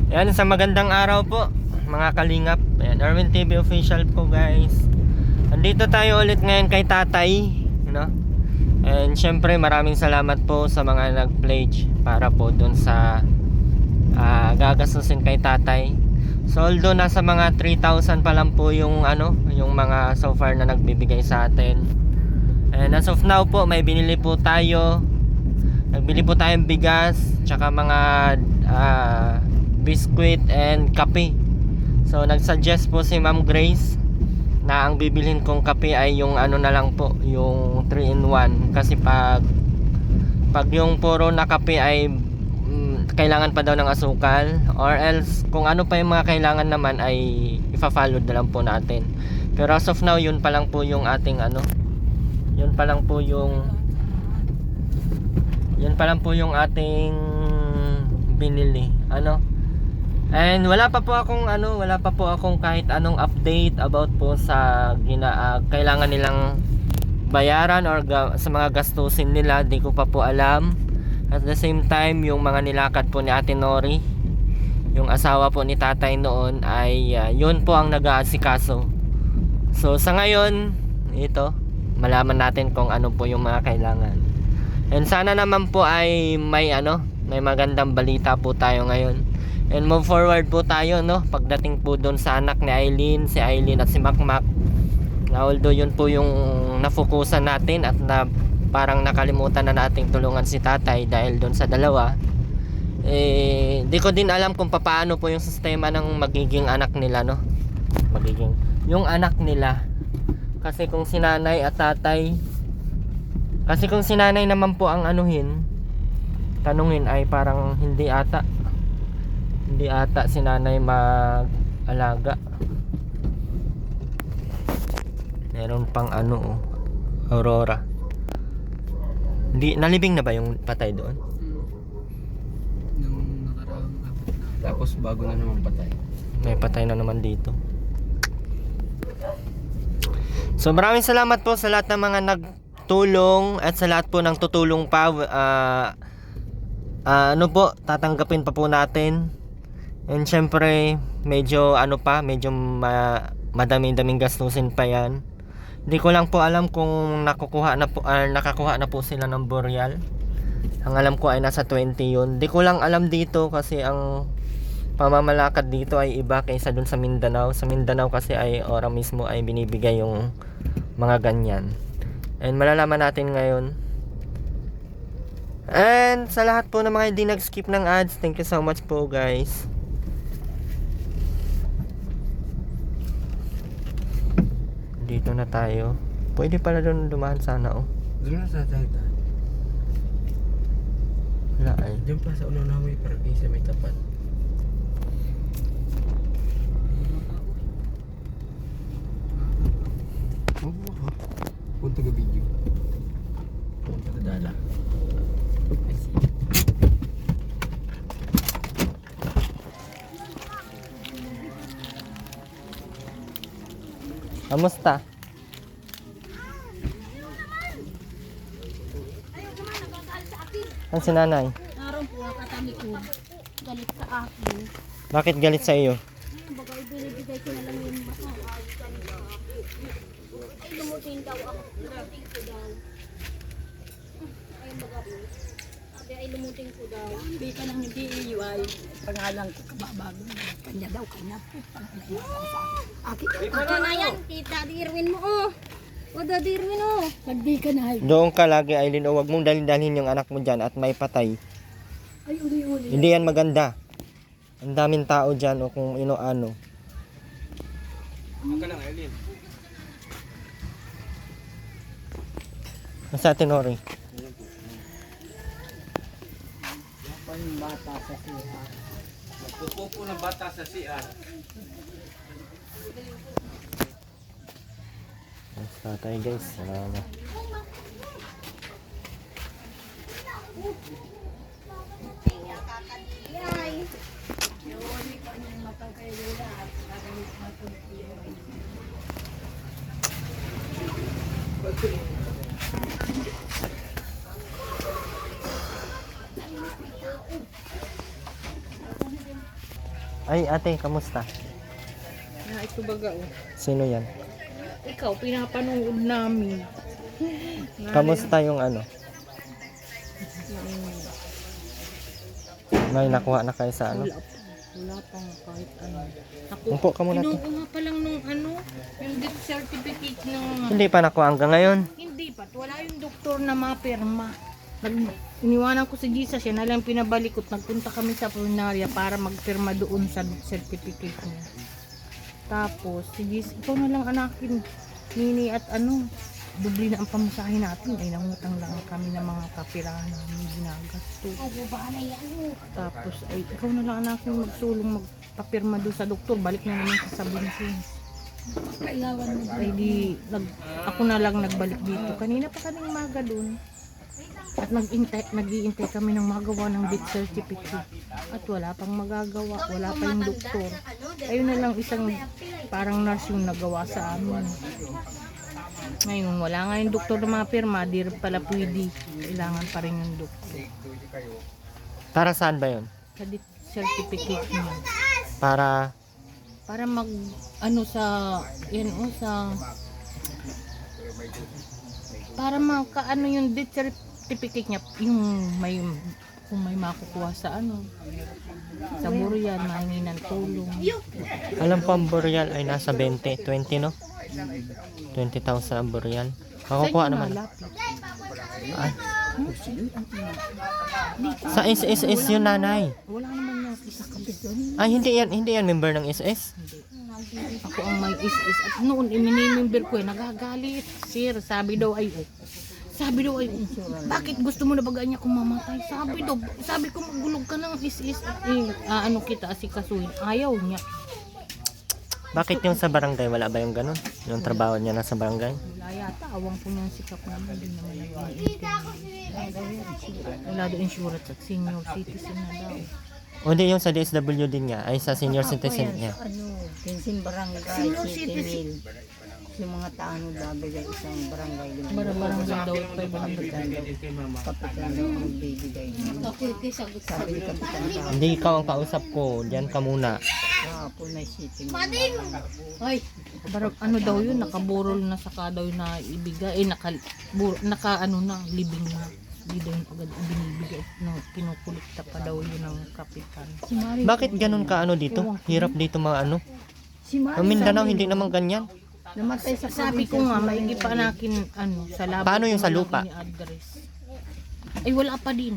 Yan, sa magandang araw po mga kalingap. Ayan, Erwin TV official po guys. Andito tayo ulit ngayon kay tatay, no? And syempre maraming salamat po sa mga nag-pledge para po dun sa gagastusin kay tatay. So although nasa mga 3,000 pa lang po yung yung mga so far na nagbibigay sa atin. And as of now po may binili po tayo. Nagbili po tayong bigas, tsaka mga biscuit and kape. So nagsuggest po si Ma'am Grace na ang bibilhin kong kape ay yung na lang po, yung 3-in-1 kasi pag yung puro na kape ay kailangan pa daw ng asukal, or else kung ano pa yung mga kailangan naman ay ifa-follow na lang po natin. Pero as of now yun pa lang po yung ating yun pa lang po yung ating binili and wala pa po akong kahit anong update about po sa kailangan nilang bayaran or sa mga gastusin nila. Di ko pa po alam. At the same time, yung mga nilakad po ni Ate Nori, yung asawa po ni tatay noon, ay yun po ang nag-aasikaso. So sa ngayon, ito malaman natin kung ano po yung mga kailangan. And sana naman po ay may magandang balita po tayo ngayon. And move forward po tayo, no? Pagdating po doon sa anak ni Aileen, si Aileen at si Makmak. Na although yun po yung nafokusan natin at parang nakalimutan na nating tulungan si tatay dahil doon sa dalawa. Di ko din alam kung paano po yung sistema ng magiging anak nila, no? Yung anak nila. Kasi kung si nanay at tatay, kasi kung si nanay naman po ang tanungin ay parang hindi ata si nanay mag-alaga. Meron pang Aurora. Hindi nalibing na ba yung patay doon? Nung nakaraang tapos bago na naman patay. May patay na naman dito. So maraming salamat po sa lahat ng mga nagtulong at sa lahat po ng tutulong pa. Tatanggapin pa po natin. And syempre medyo madaming gastusin pa yan. Hindi ko lang po alam kung nakakuha na po sila ng boreal. Ang alam ko ay nasa 20 yun. Hindi ko lang alam dito kasi ang pamamalakad dito ay iba kaysa dun sa Mindanao. Sa Mindanao kasi ay ora mismo ay binibigay yung mga ganyan. And malalaman natin ngayon. And sa lahat po ng mga hindi nag-skip ng ads, thank you so much po guys. Dito na tayo. Pwede pala doon dumaan sana Doon na sa tayo. Wala ay. Diyan pa sa unang nawi para sa may tapat. Punta ka video. Punta ka dala. Kamusta? Ang si nanay? Naroon po ang katami ko. Galit sa akin. Bakit galit sa iyo? Bagay binibigay ko na lang yung masa. Ay lumutin daw ako. Lumutin ko daw. Ay magabi. Sabi ay lumutin ko daw. Hindi ka nang hindi iuay. Pangalan ko kababago. Kanya daw, kanya. Ako na yan. Kita Irwin mo O Daddy Irwin Pagdi ka na ay. Doon ka lagi, Aileen, o wag mong dalhin yung anak mo dyan at may patay. Ay, uli-uli. Hindi yan maganda. Ang daming tao dyan o kung ino-ano. Ang lang, Aileen. Sa atin, Ori. Bata sa siya. Magpupupo ng bata sa CR. Basta tayo guys. Salamat. Ay, ate, kamusta? Na ito baga oh. Sino yan? Ikaw, pinapanood namin. Kamusta yung ano? May nakuha na kayo sa ano? Wala pang kahit ano. Ako, Upo ka muna, ate. kinukuha pa lang nung ano, yung death certificate ng... Hindi pa nakuha hanggang ngayon. Hindi pa, wala yung doktor na mapirma. Iniwanan ko si Jesus, yan na lang pinabalik ko. Nagpunta kami sa punarya para magpirma doon sa certificate niya. Tapos, si Jesus, ikaw na lang anakin, Nini, at ano, dubli na ang pamasahin natin. Ay, nangutang lang kami ng mga kapirahan namin ginagasto. Tapos, ay, ikaw na lang anakin magsulong, magpapirma doon sa doktor. Balik na naman sa Sabinsin. Ay, ako na lang nagbalik dito. Kanina pa kaming maga doon. At nag-iintay kami ng magawa ng death certificate. At wala pang magagawa, wala pa yung doktor. Ayun na lang isang parang nurse yung nagawa sa amin. Ngayon, wala nga yung doktor na mapirma, di rin pala pwede. Kailangan pa rin yung doktor. Para saan ba yun? Sa death certificate niya. Para Para ano sa, yan o sa, para makaano yung death certificate niya, yung kung may makukuha sa ano, sa burial, mahingi ng tulong. alam ko ang burial ay nasa 20 no? 20,000 ang burial. Makukuha naman. Ay. Sa SS yun, nanay. Wala naman yan, isa kapit doon. Ay, hindi yan member ng SS. Ako ang may is at noon iminimember ko nagagalit. Sir, sabi daw ay bakit gusto mo na bagaan niya kung mamatay? Sabi ko magulog ka ng is at ano kita asikasuhin. Ayaw niya. Bakit yung sa barangay, wala ba yung ganun? Yung trabaho niya na sa barangay? Wala yata, awang po niyang sikap naman. Hindi naman wala daw insurance at senior citizen na daw. O di yung sa DSW din niya, ay sa senior citizen niya. Pinsin barangay, Senior City citizen. Mill. Yung mga tao nabigay isang barangay. Barang lang daw 500. Kapitan daw ang bibigay. Sabi ni Kapitan Tao, Hindi ikaw ang kausap ko, diyan ka muna. kahapon may City Mill. Ay, ano daw yun, nakaburol na saka daw na ibigay, naka ano na, libing na. Hindi daw yun agad binibigay, no, kinukulikta pa daw yun ng kapitan. Bakit ganun ka ano dito? Hirap dito mga ano? Si Mari, Ang Mindanao hindi naman ganyan. namatay sa Sabi ko nga, maigi pa nakin, ano, sa labo. Paano yung sa lupa? Address. Ay, wala pa din.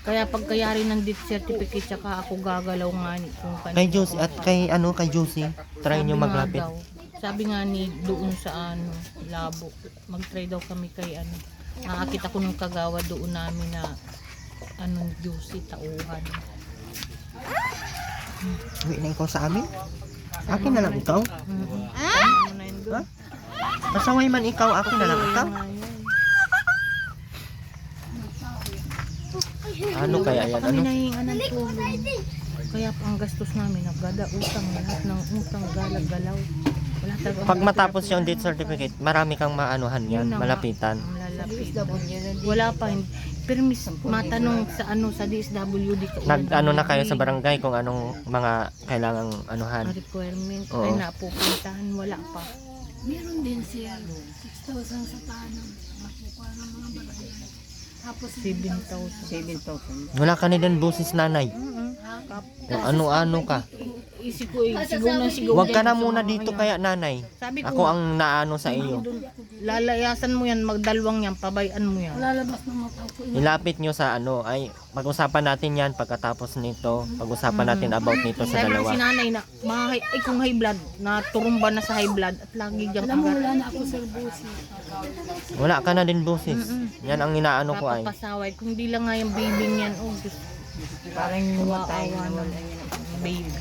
Kaya pagkayari ng death certificate, saka ako gagalaw nga ni kung Kay Josie at kay Josie, try nyo maglapit. Sabi nga ni doon sa ano, labo. Mag-try daw kami kay ano. Nakakita ko nung kagawa doon namin na anong Josie, tauhan. Uwi na ikaw sa amin? Akin na lang ikaw? Ano na yun doon? Masaway man ikaw, akin na lang ikaw? Ano kaya yan? Kami Ano? nahinga ng tulong. Kaya ang gastos namin, nagada utang, lahat ng utang, galag-galaw. Wala talaga. Pag matapos yung death certificate, marami kang maanuhan yan, malapitan. Malalapitan. Wala pa. Permis, matanong sa ano sa DSWD. Nag-ano na kayo sa barangay kung anong mga kailangang anuhan. Requirement. Oo. Ay napupuntahan, wala pa. Meron din siya 6,000 sa tanong. Makukuha ng mga barangay. Tapos 7,000. 7,000. Wala ka na din busis, nanay. Kung ano-ano ka. Isip ko sigaw na sigaw. Huwag ka din na sa muna mga dito yan. kaya, nanay. Sabi ko, Ako ang naano sa iyo. lalayasan mo yan, magdalwang yan, pabayan mo yan. lalabas ng mata ko. Ilapit nyo sa ano, ay pag-usapan natin yan pagkatapos nito. Pag-usapan natin about nito sa Sabi dalawa. si nanay na, kung high blood, na turumba na sa high blood, at lagi diyang Alam mo, agar. wala na ako sa busi. Wala ka na din busis. Yan ang inaano ko ay. Papapasaway. Kung di lang nga yung baby niyan, oh, Diyos, Parang namatay Kawawa na wala naman. yun. baby.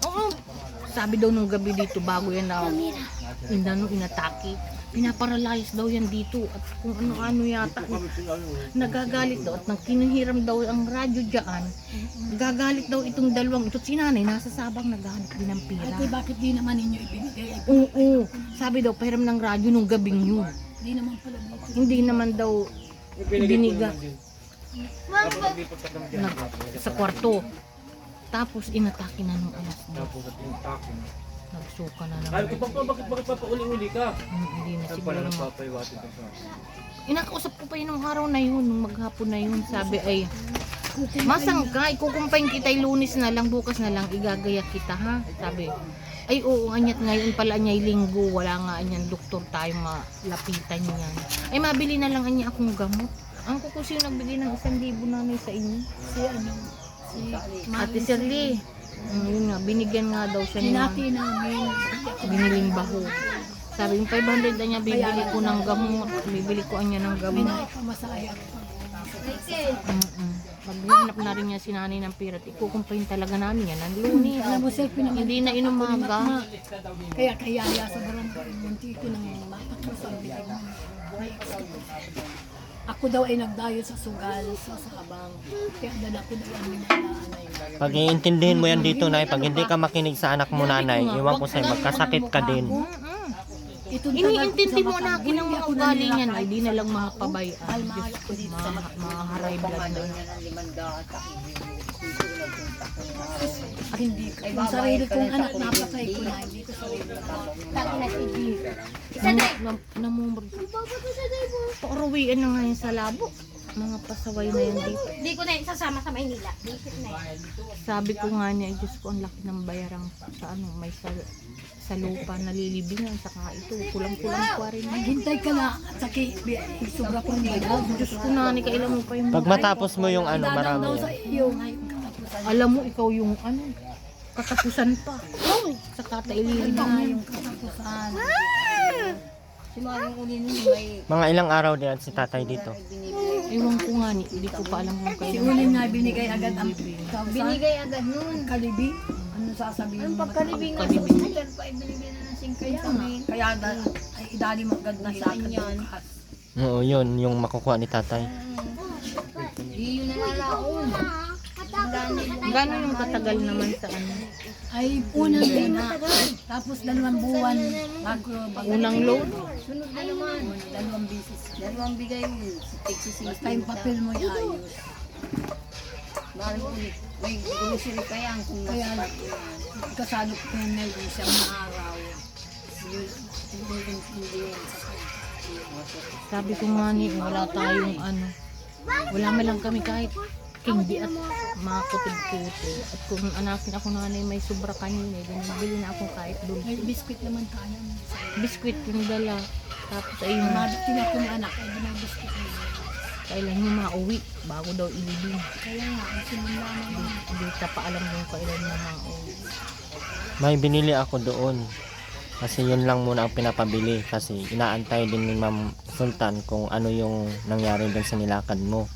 Oo. Sabi daw nung gabi dito, bago yan na inatake, pinaparalyze daw yan dito at kung ano-ano yata. Nagagalit daw at nang kinuhiram daw ang radyo dyan, gagalit daw itong dalawang ito. Si nanay, nasa sabang naghanap din ng pira. Ate, bakit di naman ninyo ibinigay? Oo. Sabi daw, pahiram ng radyo nung gabing yun. Di naman pala dito. Hindi naman daw biniga sa kwarto. Tapos inatake na nung alas 2. Tapos at yung takin. Nagsuka na Ay, naman. kung bakit papauli-uli ka? Hindi na Saan siguro pala na. nagpapaiwati ka sa Inakausap ko pa yun nung araw na yun, nung maghapon na yun. Sabi ay, masangka, ikukumpain kita Lunes na lang, bukas na lang, igagaya kita ha. Sabi, ay oo, anyat ngayon pala anyay linggo, wala nga anyan doktor tayo malapitan niyan. Ay mabili na lang anya akong gamot. Ang kukusi yung nagbigay ng 1,000 nanay sa inyo. Si ano, si Ate Shirley, yun nga, binigyan nga daw siya niya. Hinati namin. Biniling baho. Sabi yung 500 na niya, bibili ko ng gamot. Bibili ko anya ng May gamot. nakikamasaya ako. Maghanap na rin niya si nanay ng pira. at Ikukumpahin talaga namin yan. Ang Lunes. Alam mo, sir, Hindi na inumaga. Kaya kayaya sa barangay, munti ko ng matakos ang bigay mo. May ako daw ay nagdayo sa sugal sa Sabang. Kaya dala ko daw ang minalaanay. Pag iintindihin mo yan dito, Nay, pag hindi ka makinig sa anak mo, Nanay, iwan ko sa'yo, magkasakit ka din. Itong Iniintindi mo na akin ang mga ugali niyan. Ay, di na lang mga pabayaan. Almahal ko dito sa Mga haray blood na. hindi ko. Yung sarili kong anak, napatay ko na. Hindi ko sarili ko. Taki na hindi. Namumurag. Pauruwian na nga yun sa labo. Mga pasaway na yan dito. Hindi ko na yung sasama sa Maynila. Basic na yan. Sabi ko nga niya, Diyos ko, ang laki ng bayarang sa ano, may sa lupa nalilibingan. Saka ito, kulang-kulang pa rin. Hintay ka na at saki, sobra kong nila. Diyos ko na, kailan mo pa yung Pag matapos mo yung ano, Dadang daw marami sa yan. iyo ngayon katapusan. alam mo, ikaw yung ano, katapusan pa. Sa katailirin Ito na nga yung yung katapusan. Mga ilang araw din si tatay dito. Ewan ko nga ni, hindi ko pa alam kung Si kailan. Ulin na binigay agad ang Binigay agad nun. kalibi. Ano sasabihin mo? Pagkalibing nga sa Pagkalibing. hospital pa, ibinigay na ng 50 mil. Kaya ay idali mo agad na sa kadukas. Oo, yun, yung makukuha ni tatay. Di yun nalalaon. Gano'n yung katagal naman sa ano? Ay unang bina. Tapos 2 buwan bago Unang loan? Sunod na naman. 2 bisis. Dalawang bigay yun. Basta yung papel mo ayos. Bari ulit. May grocery pa yan kung Kaya nasa yan. kasalo ko yung meron siyang araw. Yun, hindi yan sa Sabi ko nga ni, wala tayong ano. Wala man lang kami kahit kindi at mga kutid-kutid. At kung anakin ako nanay may sobra kanina, bili na ako kahit doon. May biskuit naman kaya mo. Biskuit yung dala. Tapos ayun, Madating ako ng anak, ay may biskuit na yun. kailan niya mauwi bago daw ilibing. Kaya nga, ang sinula naman. Hindi ka pa alam kung kailan niya mauwi. May binili ako doon. Kasi yun lang muna ang pinapabili. Kasi inaantay din ni Ma'am Sultan kung ano yung nangyari doon sa nilakad mo.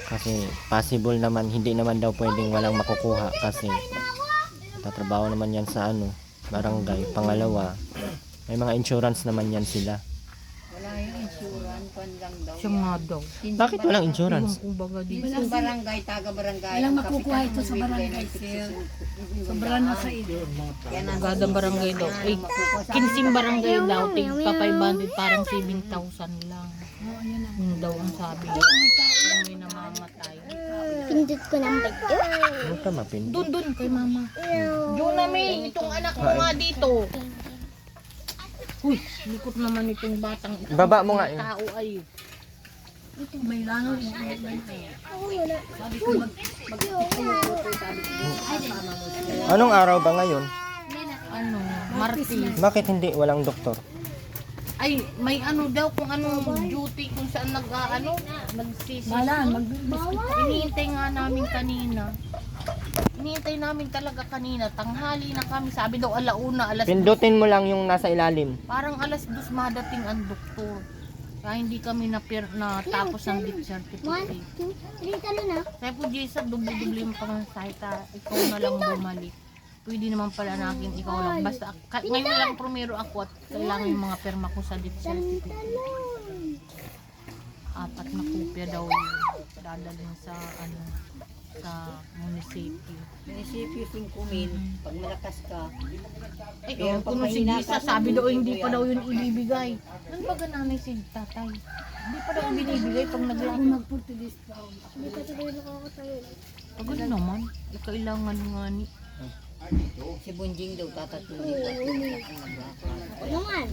Kasi possible naman, hindi naman daw pwedeng walang makukuha. Kasi tatrabaho naman yan sa ano, barangay. Pangalawa, may mga insurance naman yan sila. Wala yung insurance, pan lang daw. Siya nga daw. Bakit walang insurance? Ewan kong baga dito. Yung barangay, taga-barangay. Walang ang makukuha kapitan ito sa magbibigay barangay, ng sir. 65. Sobra na sa iyo. Kaya nasa Gada barangay daw. Ay, kinsing barangay daw. Tigpa 500, parang 7,000 lang. Oo, yun na. Yun daw ang sabi. Parang may namamatay. Pindot ko ng video. Huwag ka mapin. Doon kay mama. Juna May, itong anak mo nga dito. Uy, likot naman itong batang ito. Baba mo nga yun. Tao ay. May langaw. Sabi ko Anong araw ba ngayon? Ano, Martes. Bakit hindi walang doktor? Ay, may ano daw kung anong duty kung saan nagsisi. Balan, Hinihintay nga namin kanina. Hinihintay namin talaga kanina. Tanghali na kami. Sabi daw alauna, alas Pindutin mo lang yung nasa ilalim. parang alas 2 madating ang doktor. Kaya hindi kami natapos ang gift certificate. Dito na. Kaya po, Jason, dubli-dubli mo pa ng sita. Ikaw na lang bumalik. Pwede naman pala natin ikaw lang. Basta, ngayon lang primero ako at kailangan yung mga perma ko sa gift certificate. 4 na kopya daw yun. Dadalhin sa, sa munisipyo. munisipyo 5,000. Pag malakas ka, Ay, kung si Gisa, sabi daw hindi pa daw yun ibibigay. Ano ba gananay si tatay? Hindi pa daw binibigay pag naglaro. mag-Portuguese pa. Hindi pa tayo nakakatayo. Pagod naman. Kailangan nga ni. Si Bunjing daw tatatuloy pa. Naman.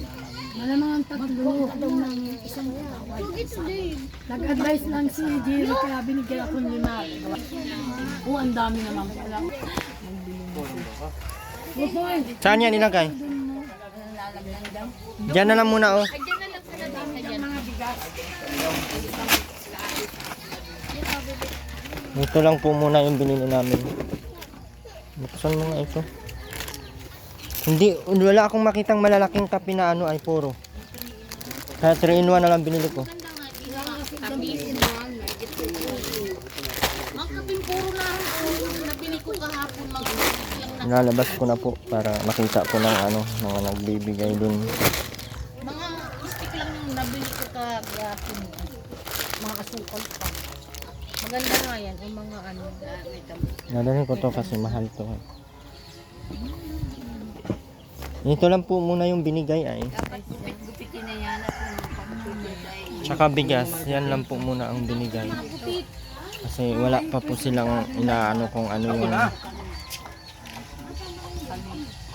Malamang tatlo ng isang tawad. Nag-advise lang si Jerry kaya binigyan ako ni Mark. Ang dami naman pala. Saan yan ilagay? Diyan na lang muna oh. Ito lang po muna yung binili namin. Buksan mo nga ito. Hindi, wala akong makitang malalaking kape na ano ay puro. Kaya 3-in-1 na lang binili ko. Mga kaping puro na nabili ko kahapon mga Nilalabas ko na po para makita ko ng ano, mga nagbibigay din. mga stick lang yung nabili ko kahapon. Mga asukal pa. Maganda nga yan, yung mga ano. Nadalhin ko to kasi mahal to. Ito lang po muna yung binigay ay. Gupitin na yan at Tsaka bigas, yan lang po muna ang binigay. Kasi wala pa po silang inaano kung ano yung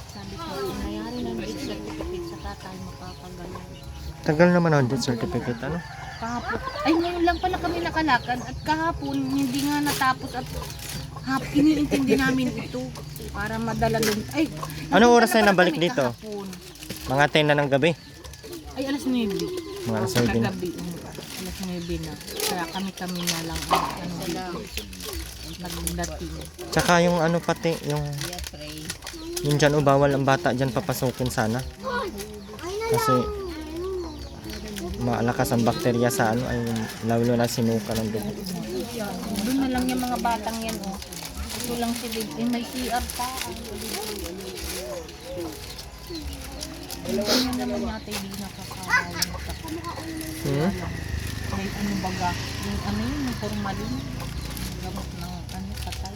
Sabi ko, nangyari na yung certificate sa tatay, mapapagaling. tagal naman ang death certificate ano. Kahapon. Ay, ngayon lang pala kami nakalakad at kahapon hindi nga natapos at iniintindi namin ito para madala dun. Ay, Anong oras nakita na pala nabalik kami dito? kahapon. Mga 10 na ng gabi. Ay, alas 9. Mga 7. Kagabi. Alas 9 na. Kaya kami na lang ano dito. Nagdating. Tsaka yung ano pati, yung dyan bawal ang bata dyan papasukin sana. Kasi malakas ang bakterya sa ano ay lalo na sinuka ng dugo. Doon na lang yung mga batang yan, oh. Ito lang si Big. Eh, may CR pa. Ganyan naman yata hindi nakakain. May ano baga. Yung ano yun, yung formalin. Gamot ng ano, patay.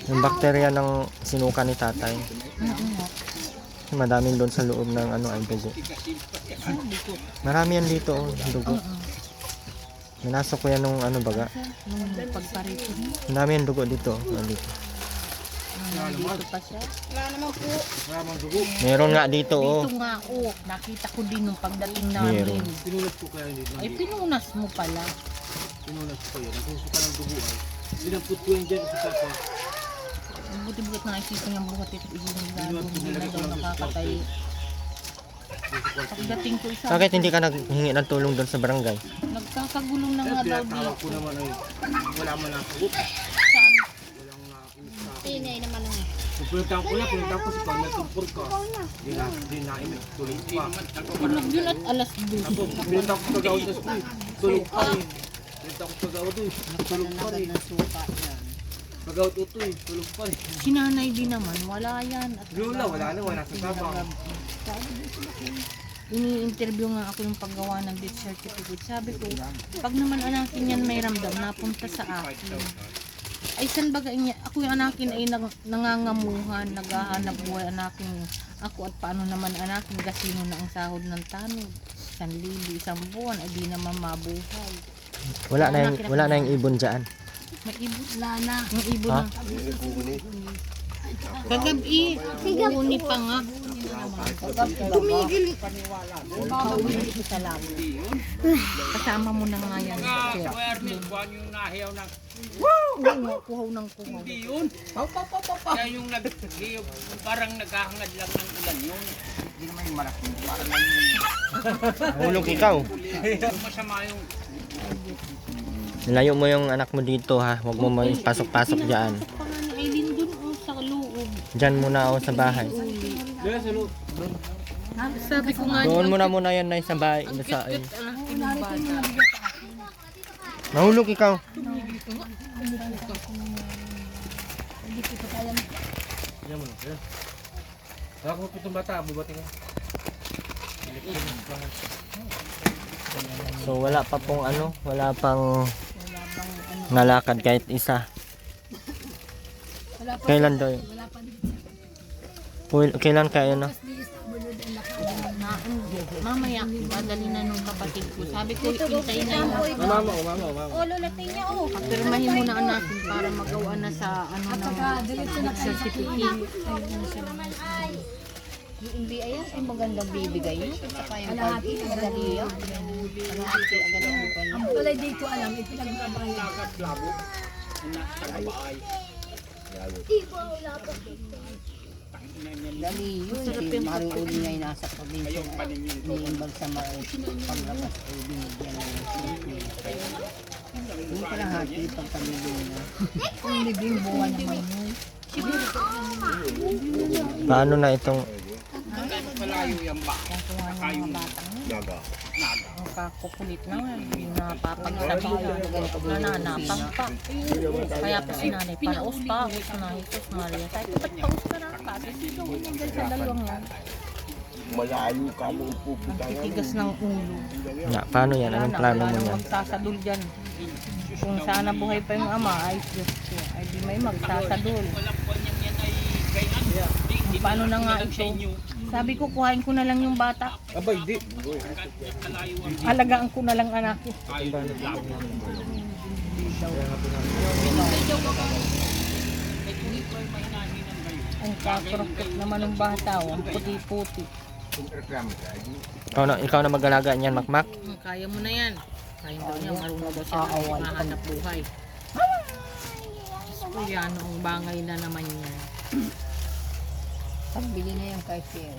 Yung bakterya ng sinuka ni tatay. Madaming doon sa loob ng ano ay dugo. Marami yan dito oh, dugo. Minasok ko yan nung ano baga. Nung pagparito niya. Marami yan dugo dito. Oh, dito. Dito pa siya. Meron nga dito oh. Dito nga, oh. Nakita ko din nung pagdating namin. Meron. Pinulat ko kaya hindi. Ay, pinunas mo pala. Pinulat ko yun. Nagsusuka ng dugo ay. Pinamput ko yun dyan sa sapa. Buti-buti nakikita niyang buhat ito isinigado. Hindi na daw nakakatay. Pagdating ko isa, Bakit hindi ka naghingi ng tulong doon sa barangay? nagkakagulong na nga daw Tinatawag dito. ko naman ay wala man nakagot. Saan? Walang nakagot sa akin. Tinay naman ang Pinuntahan ko na, pinuntahan ko si Pamela Tumpur ka. Di na imit, tulog pa. tulog yun at alas 2. Tapos pinuntahan ko sa gawin sa school, tulog pa rin. Pinuntahan ko sa gawin doon, tulog pa rin. Pagawat ito eh, tulog pa rin. Sinanay din naman, wala yan. At Lola, wala na, wala sa tabang. ini-interview nga ako yung paggawa ng death certificate. Sabi ko, pag naman anakin yan may ramdam, napunta sa akin. Ay, san baga niya, ako yung anakin ay nangangamuhan, naghahanap buhay anakin. Ako at paano naman anakin, gasino na ang sahod ng tanod. 1,000, isang buwan, ay di naman mabuhay. Wala na yung ibon dyan. May ibon. Wala na. Yung ibon Ha? na. Kagabi, uni pa nga. Tumigil. Tumigil ko sa labo. Kasama mo na nga yan. Sir. Oo, kuhaw ng kuhaw. Kaya yung parang naghahangad lang ng ulan yun. Hindi naman yung malaking parang lang yung Hulog ikaw. masama yung Nilayo mo yung anak mo dito ha. Huwag mo may pasok-pasok dyan. Pasok pa nga ni Aileen dun sa loob. Dyan muna ako sa bahay. Kaya sa loob. Sabi ko nga, Doon muna yan na sa bahay. ang Sa, cute-cute ang bata. Nahulog ikaw. Yan mo na, yan. Ako pitong bata, bubating ko. So wala pa pong ano. Wala pang nalakad kahit isa. Kailan daw yun? Kailan kaya no? Mamaya, dadali na nung kapatid ko. Sabi ko, hintay na yun. Umama. Oh, lulatin niya, oh. Pirmahin muna ang natin para magawa na sa ano At ng saka, diretso na kayo sa certificate. Yung ayan, ay magandang bibigay yun. Saka yung Kalahati pag agad. madali yun. Kalahati agad ang pala. Ang kulay dito alam, ipinagbabayad. Dali yun. Maring uli nga yung nasa probinsya. Iniimbag sa paglabas ay binigyan ng yung kalahati pagpamili na. Kung libing buwan naman yun. Paano na itong Malayo yan ba? Saka yung mga batang ang kakukulit na nga, yung napapagsabi na nananapang pa. Kaya pa si nanay, paraos pa, us na, Jesus Maria. Sabi ko, ba't paus ka na? Kasi sino ko niyan dyan sa dalawang yan. Malayo ka mong pupunta Ang titigas ng ulo. na, paano yan? Anong plano mo Wala yan? nang magsasadul dyan. Kung sana buhay pa yung ama, ay Diyos ko, ay di may magsasadul. Walang buwan yan ay kailan. Di Paano na nga ito? Sabi ko, kuhain ko na lang yung bata. Abay, di. Alagaan ko na lang anak ko. Ang kakrokot naman ng bata, ang puti-puti. Ikaw na mag-alaga niyan, Makmak? Kaya mo na yan. Kaya mo niya, marunong daw siya ng mahanap buhay. So, yan, ang bangay na naman niya. Pagbili na yung kay Phil.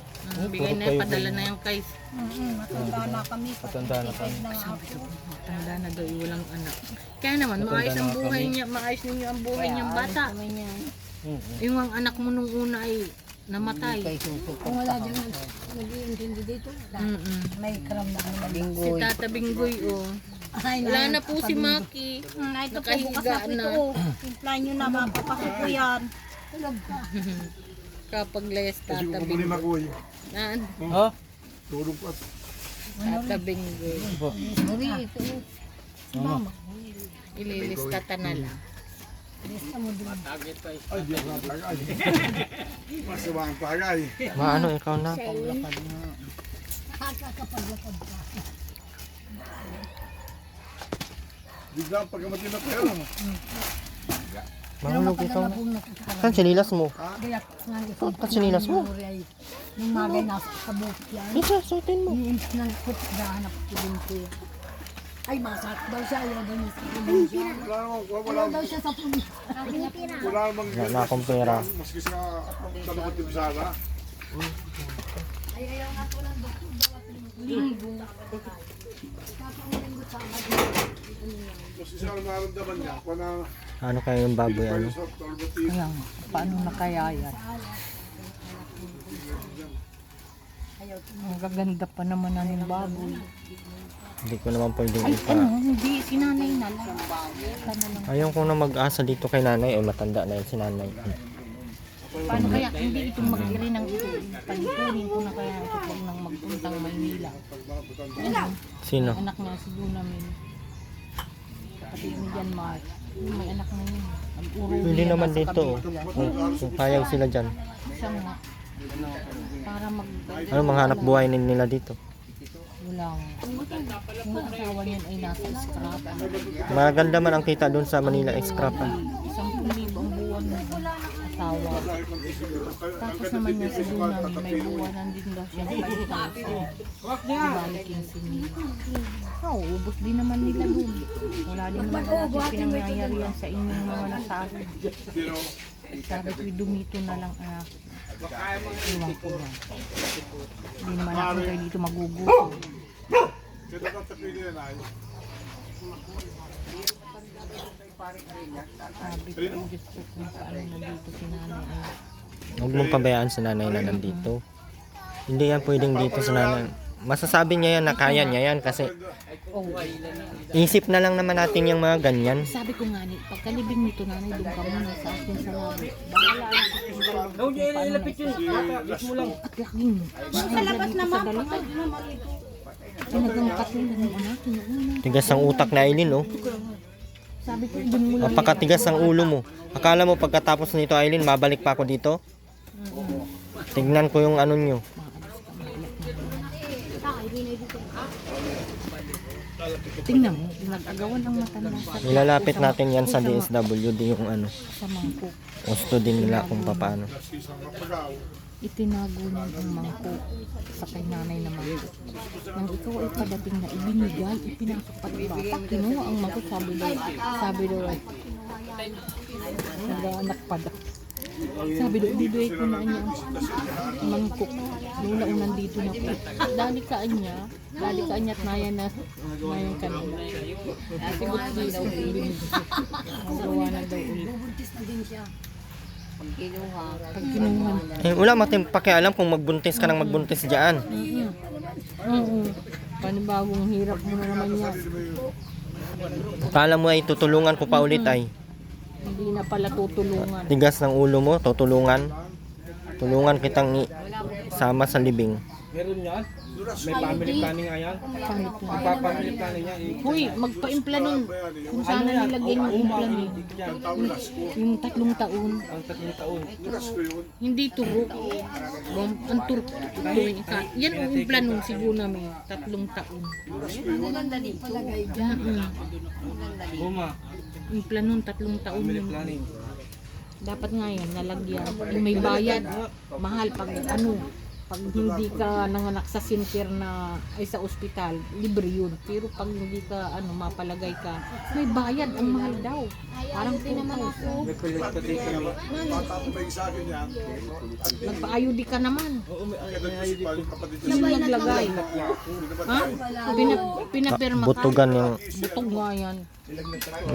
Bigay na yan, padala na yung kay. Matanda na kami. Matanda na kami. Matanda na daw, walang anak. Kaya naman, maayos ang buhay niya, maayos ninyo ang buhay niyang bata. Yung ang anak mo nung una ay namatay. Kay Suso. Kung wala dyan nag-iintindi dito, wala. May karamdaman na Si Binggoy. Tata Binggoy, oh. Ay, Wala na po si Maki. Ito po, bukas Nakahiga na po ito, na. oh. Implan nyo na, mapapasok ko yan. tulog ka. Kapag layas Tata Binggoy. Naan? Oh? Tata Binggoy. Sorry, ito. Mama. Ililistata na lang. Lista mo din. Maano, ikaw na? Nakakapaglakad ka. Mahulog ikaw na. Saan sinilas mo? Kaya nga ikaw. Ba't sinilas mo? Nung magay nasa kabuk yan. Ito, suotin mo. Yung nang kutgahanap ko din ko. Ay, masak daw siya. Ayaw daw niya sa probinsya. Ayaw daw siya sa probinsya. Wala na akong pera. Ay, ayaw nga po lang doktor. Linggo. Kapang-linggo sa Ano kaya yung baboy, ano? Kaya nga, paano na kaya yan? Ang gaganda pa naman na ng baboy. Hindi ko naman pwedeng Ay, ipa. ano, hindi, sinanay na lang. Sana lang. Ayaw ko na mag-asa dito kay nanay. Matanda na yun si nanay. Paano kaya hindi ito mag-iri ng ito? Palikurin ko na kaya ito pag nang magpuntang Maynila. Sino? Anak niya si Dunamin. Kapatid ni Jan Mark. May anak na yun. Nag-uro Pwede niya naman nasa dito. kabila. Kung payag sila dyan. Isa nga. Para mag... Ano manghanap buhay nila dito? Wala nga. Yung asawa niyan ay nasa scrap. Maganda man ang kita doon sa Manila X-Crop. 10,000 ang buwan ng asawa. Tapos naman niya si Dunamin, may buwanan din daw siya ng 5,000. Ibalik yung sinila. Oo, ubos din naman nila doon. Wala din naman natin pinangyayarihan sa inyong mga nasabi. Sabi ko, dumito na lang anak. Iwan ko lang. Hindi naman ako kayo dito magugutom. Sabi ko, Diyos ko kung paano na dito si nanay ay Huwag mong pabayaan sa nanay na nandito. Hindi yan pwedeng dito sa nanay. Masasabi niya yan na kaya niya yan kasi isip na lang naman natin yung mga ganyan. sabi ko nga ni, pagkalibing nito nanay, doon ka muna sa akin sa labi. Bahala na sa akin sa labi. Kung paano na ito. At laking. Sa labas naman. Pinagangkat lang ng anak. Tigas ang utak na Aileen, oh. Sabi ko, doon mo lang. Napakatigas ang ulo mo. Akala mo pagkatapos nito, Aileen, mabalik pa ako dito? Tignan ko yung ano nyo. Tingnan mo, nag-agawan ng matanda sa Nilalapit natin yan sa DSWD yung ano, sa mangkok. gusto din nila kung paano. Itinago niya ang mangkok sa kay nanay na mangkok. Nang ikaw ay padating na ibinigay, ipinasok pa ng bata, kinuha ang mangkok, sabi daw ay, nag-anak pa daw. Sabi daw, ibibigay ko na niya ang mangkok. Noong naunan dito na po. Dalikaan niya at naya na mayang kanila. Sigot din daw ibinigay. Magawa na daw ulit. Bubuntis na din siya. Pag kinuha, Pag kinuha. Wala mating pakialam kung magbuntis ka nang magbuntis dyan. Oo. Panibagong hirap mo na naman yan. Akala mo ay tutulungan ko pa ulit ay. Hindi na pala tutulungan. Tigas ng ulo mo, tutulungan. Tulungan kitang sama sa libing. Meron yan. May family planning nga yan. Paano to? Family planning yan. Huy, magpa-impla nun. Kung sana nilagyan yung impla nun. Yung 3 taon. Ang 3 taon. Hindi turok. Ang turok. Yan ang impla nun siguro namin. 3 taon. Palagay dyan. Guma. Impla nun, 3 taon Family yun. planning. Dapat nga yan, nalagyan. Yung may bayad, mahal pag pag hindi ka nanganak sa center na ay sa ospital, libre yun. Pero pag hindi ka mapalagay ka, may bayad, ang mahal daw. Parang 2,000. May pati ka naman. Nagpa-IUD ka naman. Oo, may ayun dito. Sino naglagay? Ha? Pinapirma ka? Butugan yung... Butog nga yan.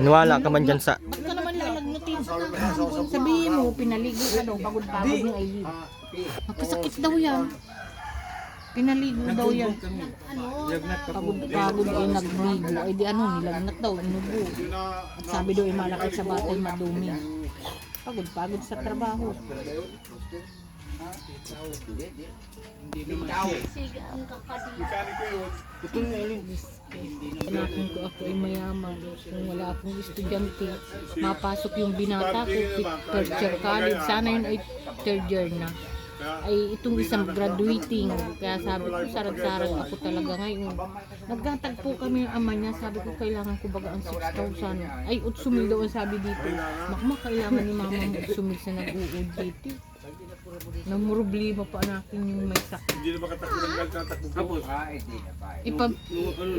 Niwala ka man dyan sa... Ba't ka naman lalagnutin? Sabihin mo, pinaligo ka daw, pagod-pagod yung ID. Napasakit daw yan. Pinaligo daw yan. Lagnat ka po. Pagod-pagod ay nagligo. Ay di nilagnat daw, inubo. At sabi daw ay malaki sa batay madumi. Pagod-pagod sa trabaho. Panakin ko ako ay mayaman. Kung wala akong estudyante, mapasok yung binata ko, third year college. Sana yun ay third year na. Ay itong isang graduating. Kaya sabi ko, sarag-sarag ako talaga ngayon. Nagtatagpo kami ng ama niya. Sabi ko, kailangan ko baga ang 6,000. Ay, 8,000 daw ang sabi dito. Makma, kailangan ni mama mo 8,000 sa nag-uudit. Namurblima pa natin yung may sakit. Hindi na makatakbo ng gal na takbo. Tapos,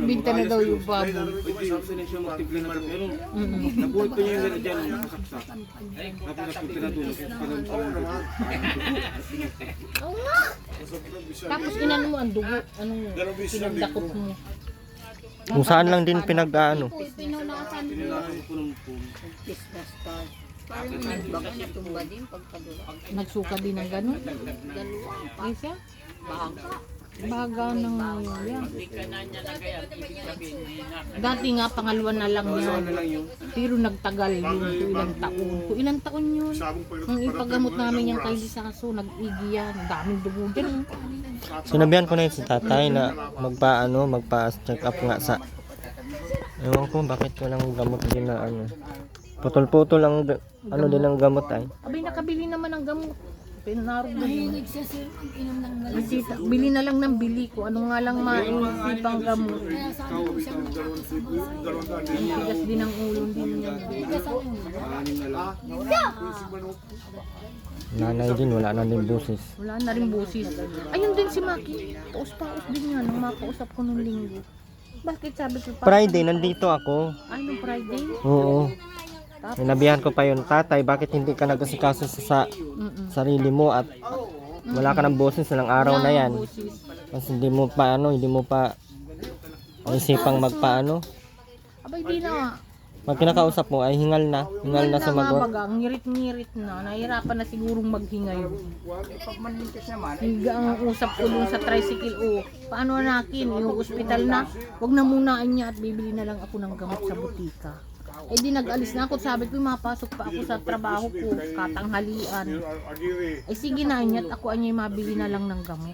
Ibinta na daw yung baboy. hindi ko siya magtibla na pero nabuhat ko niya yung gano'n dyan, nakasaksak. Tapos napunta na doon, Tapos inano mo ang dugo. Anong pinagdakot mo? Kung saan lang din pinag-ano. Pinunasan mo. Christmas card. Parang baka natumba din pagkadula. Nagsuka din ng gano'n? Dalawa. Ay siya? Baka. Baga ng yan. Dati nga pangalawa na lang yan. Pero nagtagal yun. Kung ilang taon. Kung ilang taon yun. Nung ipagamot namin yung kay Lisaso, nag-igi yan. Ang daming dugo dyan. Sinabihan ko na yun si tatay na magpa-check up nga sa... Ewan ko bakit walang gamot din na ano. Putol-putol ang din ang gamot ay. Abay, nakabili naman ng gamot. Pinarog na yun. Mahilig siya sir, inom ng malamig. Bisita, bili na lang ng bili ko. Ano nga lang maisipang gamot. Kaya sabi ko siya makakasama. Tigas din ang ulo din yan. Tigas ang Nanay din, wala na din busis. Wala na rin busis. Ayun din si Maki. Paus-paus din yan. Nung makausap ko nung linggo. Bakit sabi ko pa? Friday, nandito ako. Ay, nung Friday? Oo. Sinabihan ko pa yun, tatay, bakit hindi ka nag-asikaso sa sarili mo at wala ka ng boses ilang araw na yan. Busis. Kasi hindi mo pa isipang magpaano. Abay, di na nga. Pag kinakausap mo ay hingal na sa Nga mag baga, ngirit-ngirit na. Nahirapan na sigurong maghingay. Higa ang usap ko dun sa tricycle. O, paano nakin? Yung ospital na. Huwag na munaan niya at bibili na lang ako ng gamot sa butika. Eh di nag-alis na ako. Sabi ko, mapasok pa ako sa trabaho ko. Katanghalian. Eh sige na niya at ako ay mabili na lang ng gamot.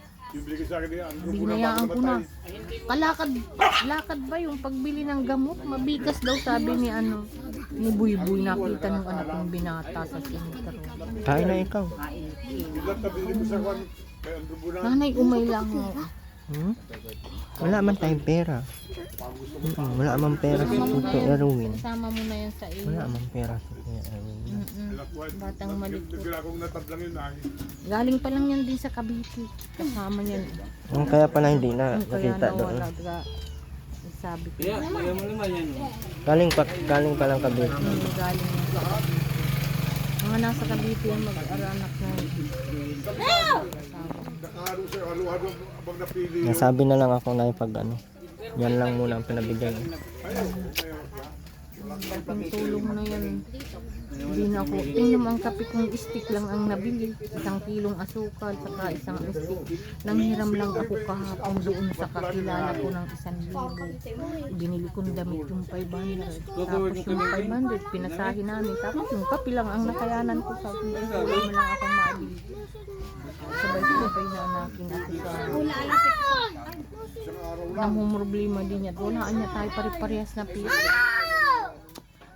Binayaan ko na. Lakad ba yung pagbili ng gamot? Mabigas daw sabi ni Buyboy. Nakita ng anak kong binata sa sinitaro. Kain na ikaw. Nanay, umay lang ako. Wala man tayong pera. Wala man pera si Tito Erwin. Kasama mo na yan sa iyo. Wala man pera si Tito Erwin. Batang malit po. Galing pa lang yan din sa Cavite. Kasama niyan. Kaya pala hindi na Kaya nakita doon. nawala. Sabi ko. Kaya mo naman yan. Galing pa lang Cavite. Galing yan. Mga nasa Cavite yan mag-aranak na. Nasabi na lang ako na pag ano. Yan lang muna ang pinabigay. Ang tulong na yan. Hindi na ako. Inom ang kape kong stick lang ang nabili. 1 kilong asukal, saka 1 stick. Nanghiram lang ako kahapon doon sa kakilala ko ng 1,000. Binili kong damit yung 500. Tapos yung 500, pinasahin namin. Tapos yung kape lang ang nakayanan ko. Sabi ko, wala mo lang akong mabili. Sabay-sabay na natin ako sa... Nang problema din yan. Walaan niya tayo pare-parehas na pila.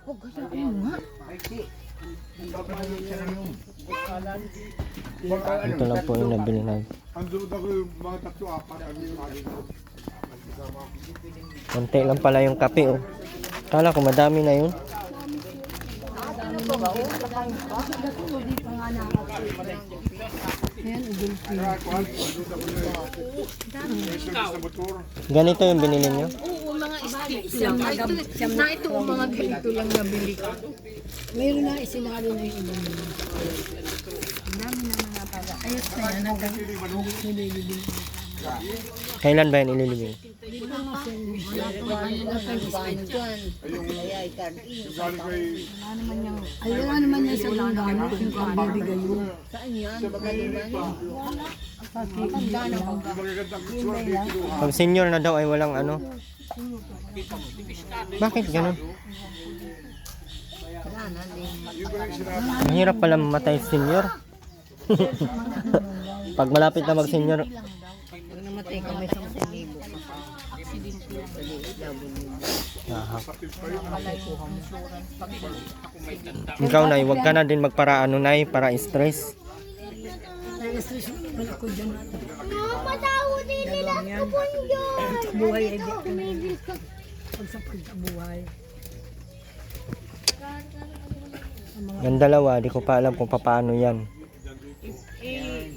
Oh, gaya mo nga. Ito lang po yung nabili na. Konti lang pala yung kape oh. Kala ko madami na yun. Ganito yung binili nyo? Oo, mga stick lang. Na ito, mga ganito lang nabili ko. Mayroon na isinari na yung ilan. Ang dami naman na pala. Ayos na yan, hanggang nililibing. Kailan ba yan ililibing? Ay, wala naman yan sa langgamit yung pambibigay mo. Pag senior na daw ay walang ano. Bakit ganun? Mahirap pala mamatay senior. Pag malapit na mag senior, Namatay kami sa libo. ikaw na, huwag ka na din magpara ano na para stress. Ay, stress wala ko dyan. Sa buhay ay di pag sa pagkabuhay. Yung dalawa, di ko pa alam kung paano yan.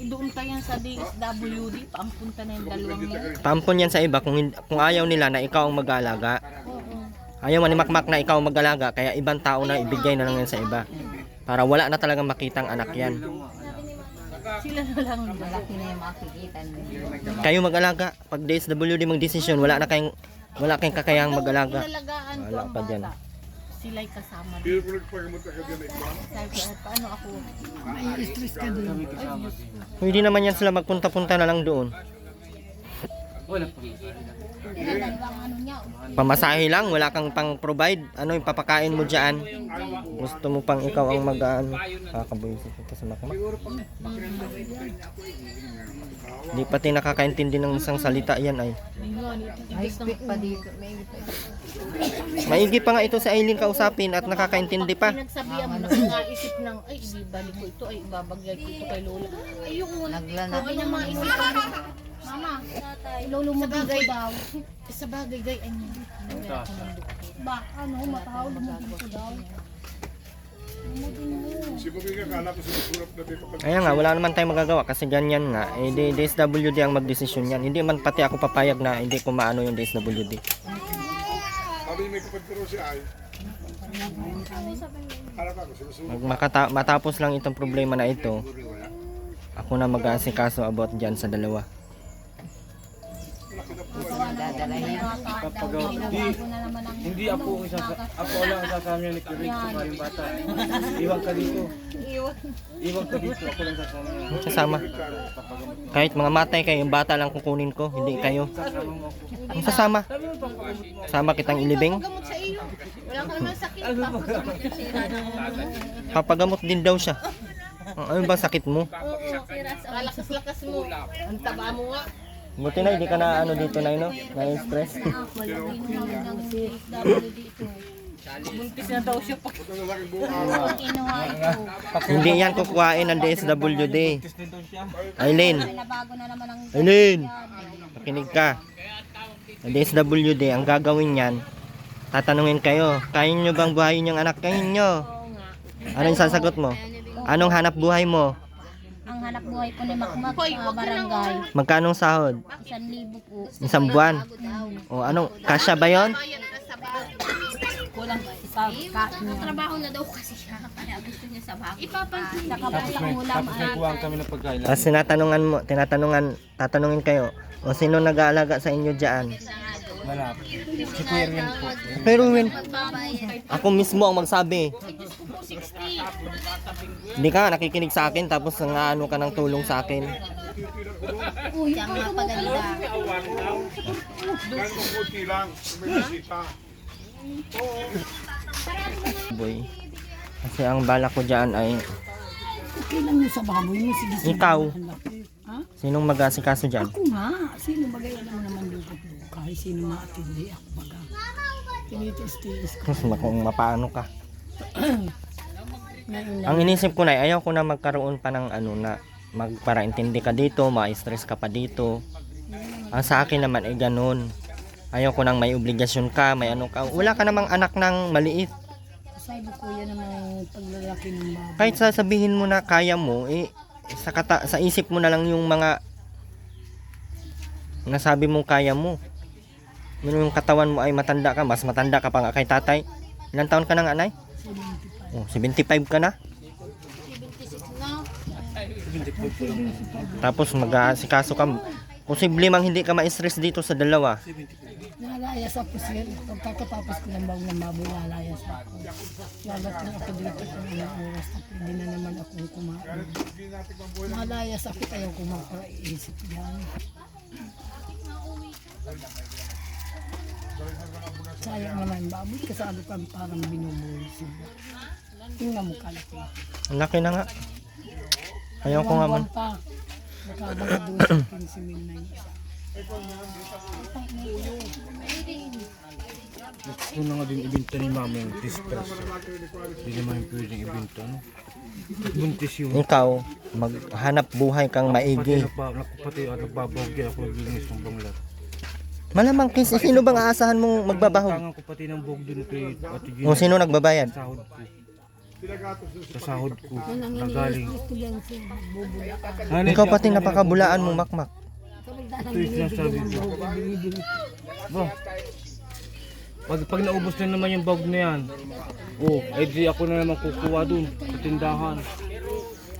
Doon tayo sa DSWD, paampunta na yung dalawang yan. Paampon yan sa iba kung ayaw nila na ikaw ang mag-aalaga. Ayaw man ni Makmak na ikaw ang mag-alaga, kaya ibang tao na ibigay na lang yan sa iba. Para wala na talagang makitang anak yan. Sila na lang. Malaki na yung makikita niyo. Kayo mag-alaga. Pag DSWD mag-desisyon, wala kayong kakayahang mag-alaga. Nalagaan ko Wala ang pa dyan. bata. Sila'y kasama din. Sabi ko, paano ako? May stress ka din. Hindi naman yan sila magpunta-punta na lang doon. Pamasahe lang, wala kang pang-provide. Ano yung papakain mo dyan? Gusto mo pang ikaw ang mag-ano? Kakabuisit ito sa Makmak. Di pati nakakaintindi ng isang salita yan ay. May speak pa dito. Maigi pa nga ito sa Aileen kausapin at nakakaintindi pa. Pinagsabihan mo, nakaisip ng, ay, ibalik ko ito, ay, ibabagay ko ito kay Lola. Ayoko na. Naglana. Sabi niya maisip ko. Mama, lolo mo bigay daw. Sa bagay, gay, ay, hindi. Ako ng doktor. Ba, ano, matahaw, lumabing ko daw. Kaya nga, wala naman tayong magagawa kasi ganyan nga. Eh, DSWD ang magdesisyon yan. Hindi man pati ako papayag na hindi ko maano yung DSWD. Matapos lang itong problema na ito, ako na mag-aasikaso about dyan sa dalawa. Hindi ako lang sasama niya ni Kirig sa yung bata. Iwan ka dito. Iwan ka dito, ako lang sasama niya. Sasama. Kahit mga matay kayo, yung bata lang kukunin ko, hindi kayo. Sasama. Sama kitang ilibing. Gamot sa iyo. Wala ka naman sakit. Papagamot din daw siya. Ano ba sakit mo? Kalakas-lakas mo. Ang taba mo nga. Buti na, hindi ka na ano dito na no? Na-stress. Buntis na daw siya pag Kinuha ito. Hindi yan kukuhain ng DSWD. Aileen, Nabago na naman ang Aileen, makinig ka. DSWD, ang gagawin niyan, tatanungin kayo, kaya nyo bang buhayin yung anak kayo nyo? Ano yung sasagot mo? Anong hanap buhay mo? Ang hanap buhay ko ni Makmak sa barangay. Magkanong sahod? 1,000 po. Isang buwan? O anong, kasya ba yon? Kulang sa trabaho na daw kasi siya. Kaya gusto niya sa bago. Ipapansin niya. Tapos may kuhaan kami ng pagkain. Tapos tatanungin kayo, o sino nag-aalaga sa inyo dyan? Wala. Si Kuya Rian po. Pero Win, ako mismo ang magsabi. Hindi ka nakikinig sa akin tapos nga ano ka ng tulong sa akin. Siya ang napaganda. Boy. Kasi ang balak ko dyan ay Okay lang yung sa baboy mo. Sige, sige. ikaw. Ang laki. Ha? Sinong mag-asikaso dyan? Ako nga. Sino bagay alam mo naman lugot mo. Kahit sino maatindi ako baga. Tinitis-tiis ko. Kung mapaano ka. Ngayon lang. Ang inisip ko na ayaw ko na magkaroon pa ng ano na magparaintindi ka dito, ma-stress ka pa dito. Ang sa akin naman ay ganun. Ayaw ko nang may obligasyon ka, may ano ka. Wala ka namang anak ng maliit. Sabi ko yan ang paglalaki ng baboy. Kahit sasabihin mo na kaya mo, sa isip mo na lang yung mga nasabi mong kaya mo. Yung katawan mo ay matanda ka, mas matanda ka pa nga kay tatay. Ilang taon ka na nga, Nay? 75 ka na? Tapos mag-aasikaso ka. Posible mang hindi ka ma-stress dito sa dalawa. Nalayas ako sir. Pagkatapos ko ng baboy, nalayas ako. Lagat na ako dito kung anong oras na pwede na naman akong kumain. Nalayas ako ayaw ko magpaiisip yan. Sayang naman baboy kasi ano ka parang binubuhay sila. Tingnan mo kalaki. Ang laki na nga. Ayaw ko nga man. Buwan pa. Nakabang na doon sa 15,000 na isa. Gusto na nga din ibinta ni Mama yung disperse. Hindi naman yung pwedeng ibinta, no? Buntis yun. Ikaw, maghanap buhay kang maigi. Pati nagbabawag yan ako naglinis ng banglat. Malamang kasi sino bang aasahan mong magbabahog? Tangan ko pati ng bog dun kay Ate Gina. O sino nagbabayad? Sa sahod ko. Sa sahod ko. Nagaling. Gusto yan sir. Bubula ka. Ikaw pati napakabulaan mo, Makmak. Ito yung sinasabi ko. Ba? Pag naubos na naman yung bag na yan, ay di ako na naman kukuha dun sa tindahan.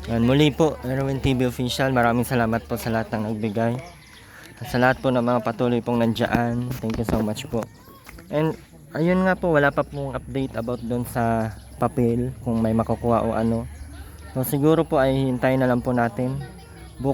Yan, muli po, Erwin TV Official, maraming salamat po sa lahat ng nagbigay. At sa lahat po ng mga patuloy pong nandyan, thank you so much po. And ayun nga po, wala pa pong update about doon sa papel, kung may makukuha o ano. So siguro po ay hintayin na lang po natin